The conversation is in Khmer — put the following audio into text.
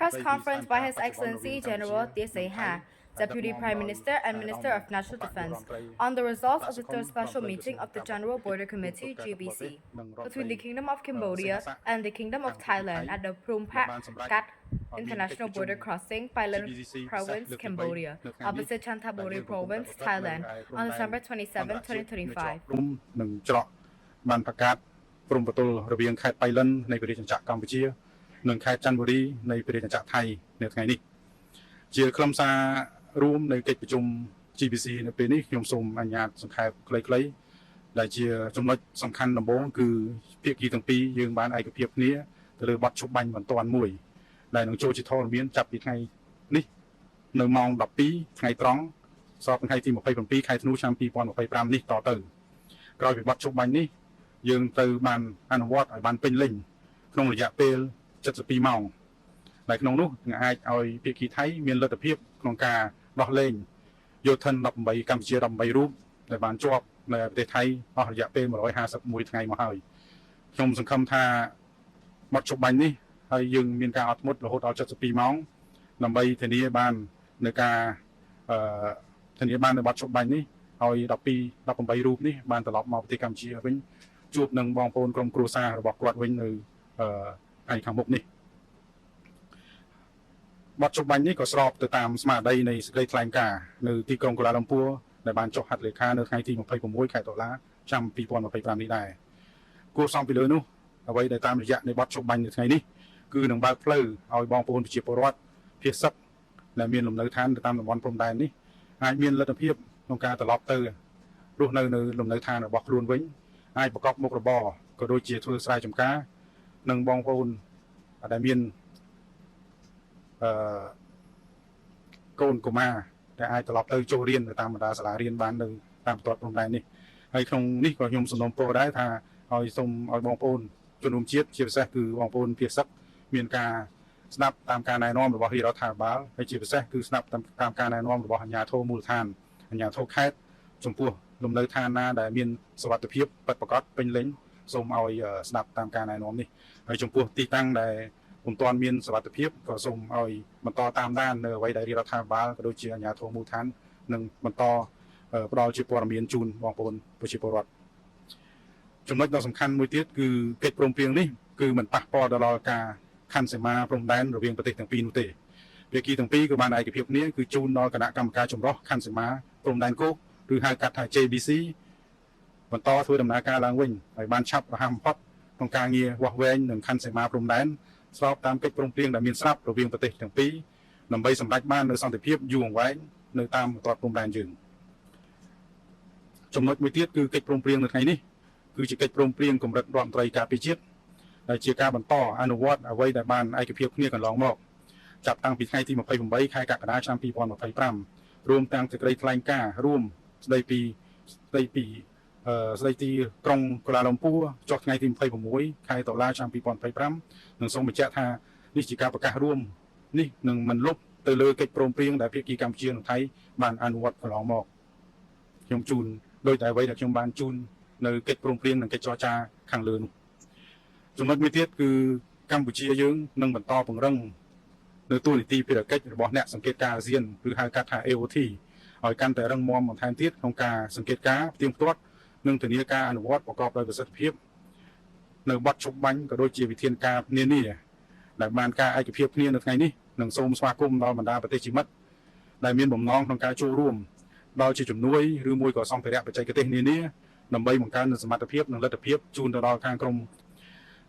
Press conference by His Excellency General Tia Seha, Deputy Prime Minister and Minister of National Defense, on the results of the third special meeting of the General Border Committee (GBC) between the Kingdom of Cambodia and the Kingdom of Thailand at the Prompat Kat International Border Crossing, Pailan Province, Cambodia, opposite Chanthaburi Province, Thailand, on December 27, 2025. បានប្រកាសព្រំប្រទល់រវាងខេត្តបៃលិននៃប្រទេសចក្រកម្ពុជានិងខេត្តចន្ទបុរីនៃប្រទេសចក្រថៃនៅថ្ងៃនេះជាខ្លឹមសាររួមនៃកិច្ចប្រជុំ GBC នៅពេលនេះខ្ញុំសូមអនុញ្ញាតសង្ខេបខ្លីៗដែលជាចំណុចសំខាន់ដំបូងគឺភាគីទាំងពីរយើងបានឯកភាពគ្នាទៅលើបទឈប់បាញ់បន្ទាន់មួយដែលនឹងចូលជាធរមានចាប់ពីថ្ងៃនេះនៅម៉ោង 12 ថ្ងៃត្រង់សប្តាហ៍ថ្ងៃទី 27 ខែធ្នូឆ្នាំ 2025 នេះតទៅក្រោយពីបទឈប់បាញ់នេះយើងទៅបានអនុវត្តឲ្យបានពេញលេញក្នុងរយៈពេល 72 ម៉ោងដែលក្នុងនោះនឹងអាចឲ្យភាគីថៃមានលទ្ធភាពក្នុងការដោះលែងយោធិន 18 កម្ពុជា 18 រូបដែលបានជាប់នៅប្រទេសថៃអស់រយៈពេល 151 ថ្ងៃមកហើយខ្ញុំសង្ឃឹមថាបទឈប់បាញ់នេះហើយយើងមានការអត់ធ្មត់រហូតដល់ 72 ម៉ោងដើម្បីធានាបាននៅកាធានាបាននៅបទឈប់បាញ់នេះឲ្យ 18 រូបនេះបានត្រឡប់មកប្រទេសកម្ពុជាវិញជួបនឹងបងប្អូនក្រុមគ្រួសាររបស់គាត់វិញនៅថ្ងៃខាងមុខនេះបទឈប់បាញ់នេះក៏ស្របទៅតាមស្មារតីនៃសេចក្តីថ្លែងការណ៍នៅទីក្រុងកូឡាឡាំពួរដែលបានចុះហត្ថលេខានៅថ្ងៃទី 26 ខែតុលាឆ្នាំ 2025 នេះដែរគួរសមពីលើនោះអ្វីដែលតាមរយៈនៃបទឈប់បាញ់នៅថ្ងៃនេះគឺនឹងបើកផ្លូវឲ្យបងប្អូនប្រជាពលរដ្ឋភៀសសឹកដែលមានលំនៅឋានទៅតាមតំបន់ព្រំដែននេះអាចមានលទ្ធភាពក្នុងការត្រឡប់ទៅរស់នៅលំនៅឋានរបស់ខ្លួនវិញអាចប្រកបមុខរបរក៏ដូចជាធ្វើស្រែចម្ការនិងបងប្អូនដែលមានកូនកុមារដែលអាចត្រឡប់ទៅចូលរៀននៅតាមបណ្ដាសាលារៀនបាននៅតាមបន្ទាត់ព្រំដែននេះហើយក្នុងនេះក៏ខ្ញុំសំណូមពរដែរថាឲ្យសូមឲ្យបងប្អូនជនរួមជាតិជាពិសេសគឺបងប្អូនភៀសសឹកមានការស្ដាប់តាមការណែនាំរបស់រាជរដ្ឋាភិបាលហើយជាពិសេសគឺស្ដាប់តាមការណែនាំរបស់អាជ្ញាធរមូលដ្ឋានអាជ្ញាធរខេត្តចំពោះលំនៅឋានណាដែលមានសុវត្ថិភាពពិតប្រាកដពេញលេញសូមឲ្យស្ដាប់តាមការណែនាំនេះហើយចំពោះទីតាំងដែលពុំទាន់មានសុវត្ថិភាពក៏សូមឲ្យបន្តតាមដាននៅអ្វីដែលរាជរដ្ឋាភិបាលក៏ដូចជាអាជ្ញាធរមូលដ្ឋាននឹងបន្តផ្ដល់ជាព័ត៌មានជូនបងប្អូនប្រជាពលរដ្ឋចំណុចដ៏សំខាន់មួយទៀតគឺកិច្ចព្រមព្រៀងនេះគឺមិនប៉ះពាល់ដល់ការខណ្ឌសីមាព្រំដែនរវាងប្រទេសទាំងពីរនោះទេភាគីទាំងពីរក៏បានឯកភាពគ្នាគឺជូនដល់គណៈកម្មការចម្រុះខណ្ឌសីមាព្រំដែនគោកឬហៅកាត់ថា JBC បន្តធ្វើដំណើរការឡើងវិញហើយបានឆាប់រហ័សបំផុតក្នុងការងារវាស់វែងនឹងខណ្ឌសីមាព្រំដែនស្របតាមកិច្ចព្រមព្រៀងដែលមានស្រាប់រវាងប្រទេសទាំងពីរដើម្បីសម្រេចបាននូវសន្តិភាពយូរអង្វែងនៅតាមបន្ទាត់ព្រំដែនយើងចំណុចមួយទៀតគឺកិច្ចព្រមព្រៀងនៅថ្ងៃនេះគឺជាកិច្ចព្រមព្រៀងកម្រិតរដ្ឋមន្ត្រីការពារជាតិដែលជាការបន្តអនុវត្តអ្វីដែលបានឯកភាពគ្នាកន្លងមកចាប់តាំងពីថ្ងៃទី 28 ខែកក្កដាឆ្នាំ 2025 រួមទាំងសេចក្តីថ្លែងការណ៍រួមស្តីពីក្រុងកូឡាឡាំពួរចុះថ្ងៃទី 26 ខែតុលាឆ្នាំ 2025 និងសូមបញ្ជាក់ថានេះជាការប្រកាសរួមនេះនឹងមិនលុបទៅលើកិច្ចព្រមព្រៀងដែលភាគីកម្ពុជានិងថៃបានអនុវត្តកន្លងមកខ្ញុំជូនដោយតែអ្វីដែលខ្ញុំបានជូននៅកិច្ចព្រមព្រៀងនិងកិច្ចចរចាខាងលើនោះចំណុចមួយទៀតគឺកម្ពុជាយើងនឹងបន្តពង្រឹងនៅទូនីតិភារកិច្ចរបស់អ្នកសង្កេតការណ៍អាស៊ានឬហៅកាត់ថា AOT ឲ្យកាន់តែរឹងមាំបន្ថែមទៀតក្នុងការសង្កេតការណ៍ផ្ទៀងផ្ទាត់និងធានាការអនុវត្តប្រកបដោយប្រសិទ្ធភាពនៅបទឈប់បាញ់ក៏ដូចជាវិធានការនានាដែលបានការឯកភាពគ្នានៅថ្ងៃនេះនិងសូមស្វាគមន៍ដល់បណ្ដាប្រទេសជាមិត្តដែលមានបំណងក្នុងការចូលរួមដល់ជាជំនួយឬមួយក៏សម្ភារៈបច្ចេកទេសនានាដើម្បីបង្កើនសមត្ថភាពនិងលទ្ធភាពជូនទៅដល់ខាងក្រម